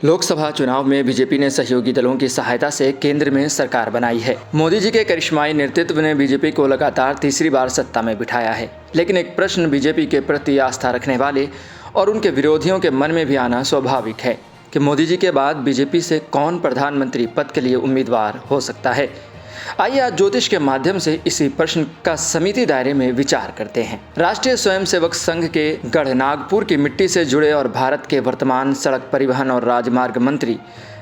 लोकसभा चुनाव में बीजेपी ने सहयोगी दलों की सहायता से केंद्र में सरकार बनाई है। मोदी जी के करिश्माई नेतृत्व ने बीजेपी को लगातार तीसरी बार सत्ता में बिठाया है। लेकिन एक प्रश्न बीजेपी के प्रति आस्था रखने वाले और उनके विरोधियों के मन में भी आना स्वाभाविक है कि मोदी जी के बाद बीजेपी से कौन प्रधानमंत्री पद के लिए उम्मीदवार हो सकता है। आइए आज ज्योतिष के माध्यम से इसी प्रश्न का समिति दायरे में विचार करते हैं। राष्ट्रीय स्वयंसेवक संघ के गढ़ नागपुर की मिट्टी से जुड़े और भारत के वर्तमान सड़क परिवहन और राजमार्ग मंत्री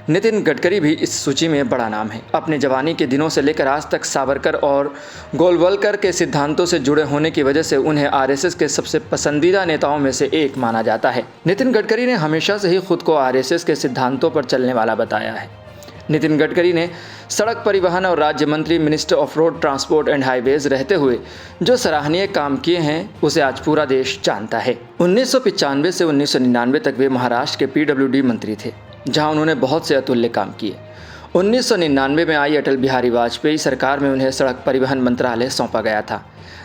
नितिन गडकरी भी इस सूची में बड़ा नाम है। अपने जवानी के दिनों से लेकर आज तक सावरकर और गोलवलकर के सिद्धांतों से जुड़े होने की वजह से उन्हें आरएसएस के सबसे पसंदीदा नेताओं में से एक माना जाता है। नितिन गडकरी ने हमेशा से ही खुद को आरएसएस के सिद्धांतों पर चलने वाला बताया है। नितिन गडकरी ने सड़क परिवहन और राज्य मंत्री minister of road transport and highways रहते हुए जो सराहनीय काम किए हैं उसे आज पूरा देश जानता है। 1995 से 1999 तक वे महाराष्ट्र के पीडब्ल्यूडी मंत्री थे, जहां उन्होंने बहुत से अतुल्य काम किए। 1999 में आई अटल बिहारी वाजपेयी सरकार में उन्हें सड़क परिवहन मंत्रालय सौंपा गया था,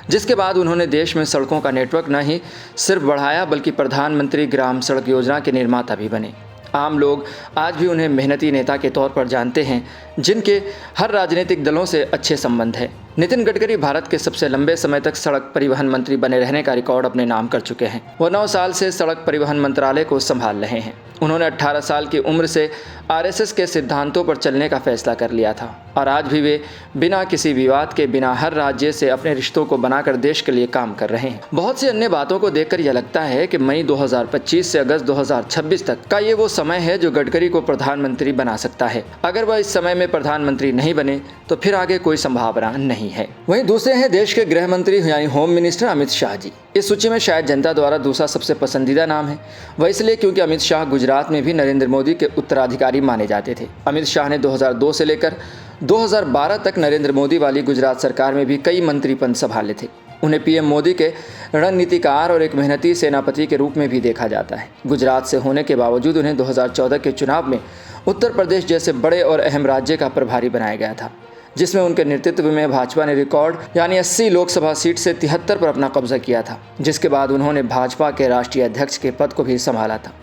जिसके बाद उन्होंने देश में सड़कों का नेटवर्क न ही सिर्फ बढ़ाया बल्कि प्रधानमंत्री ग्राम सड़क योजना के निर्माता भी बने। आम लोग आज भी उन्हें मेहनती नेता के तौर पर जानते हैं, जिनके हर राजनीतिक दलों से अच्छे संबंध है। नितिन गडकरी भारत के सबसे लंबे समय तक सड़क परिवहन मंत्री बने रहने का रिकॉर्ड अपने नाम कर चुके हैं। वो 9 साल से सड़क परिवहन मंत्रालय को संभाल रहे हैं। उन्होंने 18 साल की उम्र से आरएसएस के सिद्धांतों पर चलने का फैसला कर लिया था और आज भी वे बिना किसी विवाद के बिना हर राज्य से अपने रिश्तों को बनाकर देश के लिए काम कर रहे हैं। बहुत सी अन्य बातों को देखकर यह लगता है कि मई 2025 से अगस्त 2026 तक का ये वो समय है जो गडकरी को प्रधानमंत्री बना सकता है। अगर वह इस समय में प्रधानमंत्री नहीं बने तो फिर आगे कोई संभावना नहीं है। वहीं दूसरे हैं देश के गृह मंत्री यानी होम मिनिस्टर अमित शाह जी। इस सूची में शायद जनता द्वारा दूसरा सबसे पसंदीदा नाम है। वह इसलिए क्योंकि अमित शाह गुजरात में भी नरेंद्र मोदी के उत्तराधिकारी माने जाते थे। अमित शाह ने 2002 से लेकर 2012 तक नरेंद्र मोदी वाली गुजरात सरकार में भी कई मंत्री पद संभाले थे। उन्हें पीएम मोदी के रणनीतिकार और एक मेहनती सेनापति के रूप में भी देखा जाता है। गुजरात से होने के बावजूद उन्हें 2014 के चुनाव में उत्तर प्रदेश जैसे बड़े और अहम राज्य का प्रभारी बनाया गया था, जिसमें उनके नेतृत्व में भाजपा ने रिकॉर्ड यानी 80 लोकसभा सीट से 73 पर अपना कब्जा किया था, जिसके बाद उन्होंने भाजपा के राष्ट्रीय अध्यक्ष के पद को भी संभाला था।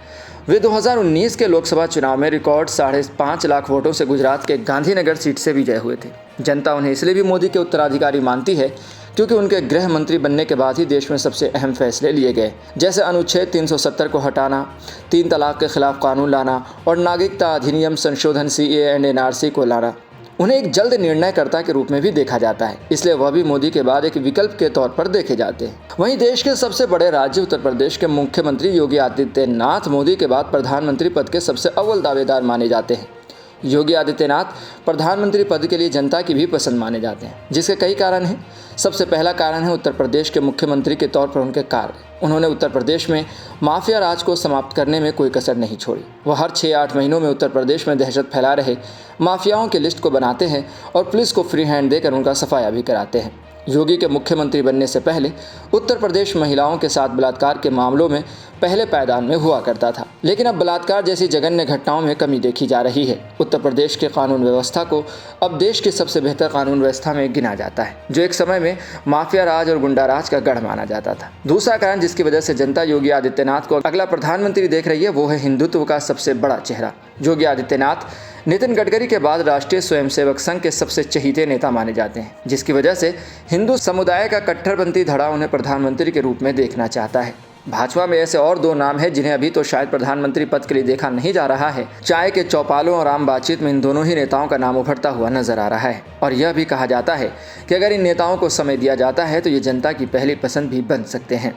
वे 2019 के लोकसभा चुनाव में रिकॉर्ड 5.5 लाख वोटों से गुजरात के गांधीनगर सीट से विजय हुए थे। जनता उन्हें इसलिए भी मोदी के उत्तराधिकारी मानती है क्योंकि उनके गृह मंत्री बनने के बाद ही देश में सबसे अहम फैसले लिए गए, जैसे अनुच्छेद 370 को हटाना, 3 तलाक के खिलाफ कानून लाना और नागरिकता अधिनियम संशोधन CAA एंड NRC को लाना। उन्हें एक जल्द निर्णयकर्ता के रूप में भी देखा जाता है, इसलिए वह भी मोदी के बाद एक विकल्प के तौर पर देखे जाते हैं। वहीं देश के सबसे बड़े राज्य उत्तर प्रदेश के मुख्यमंत्री योगी आदित्यनाथ मोदी के बाद प्रधानमंत्री पद के सबसे अव्वल दावेदार माने जाते हैं। योगी आदित्यनाथ प्रधानमंत्री पद के लिए जनता की भी पसंद माने जाते हैं, जिसके कई कारण हैं। सबसे पहला कारण है उत्तर प्रदेश के मुख्यमंत्री के तौर पर उनके कार्य। उन्होंने उत्तर प्रदेश में माफिया राज को समाप्त करने में कोई कसर नहीं छोड़ी। वह हर 6-8 महीनों में उत्तर प्रदेश में दहशत फैला रहे माफियाओं की लिस्ट को बनाते हैं और पुलिस को फ्री हैंड देकर उनका सफाया भी कराते हैं। योगी के मुख्यमंत्री बनने से पहले उत्तर प्रदेश महिलाओं के साथ बलात्कार के मामलों में पहले पायदान में हुआ करता था, लेकिन अब बलात्कार जैसी जघन्य घटनाओं में कमी देखी जा रही है। उत्तर प्रदेश के कानून व्यवस्था को अब देश की सबसे बेहतर कानून व्यवस्था में गिना जाता है, जो एक समय में माफिया राज और गुंडा राज का गढ़ माना जाता था। दूसरा कारण जिसकी वजह से जनता योगी आदित्यनाथ को अगला प्रधानमंत्री देख रही है वो है हिंदुत्व का सबसे बड़ा चेहरा। योगी आदित्यनाथ नितिन गडकरी के बाद राष्ट्रीय स्वयंसेवक संघ के सबसे चहीते नेता माने जाते हैं, जिसकी वजह से हिंदू समुदाय का कट्टरपंथी धड़ा उन्हें प्रधानमंत्री के रूप में देखना चाहता है। भाजपा में ऐसे और 2 नाम हैं जिन्हें अभी तो शायद प्रधानमंत्री पद के लिए देखा नहीं जा रहा है। चाय के चौपालों और आम बातचीत में इन दोनों ही नेताओं का नाम उभरता हुआ नजर आ रहा है और यह भी कहा जाता है कि अगर इन नेताओं को समय दिया जाता है तो ये जनता की पहली पसंद भी बन सकते हैं।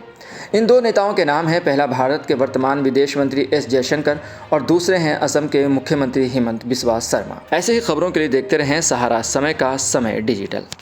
इन 2 नेताओं के नाम हैं, पहला भारत के वर्तमान विदेश मंत्री S जयशंकर और दूसरे हैं असम के मुख्यमंत्री हेमंत बिस्वा शर्मा। ऐसे ही खबरों के लिए देखते रहें सहारा समय का समय डिजिटल।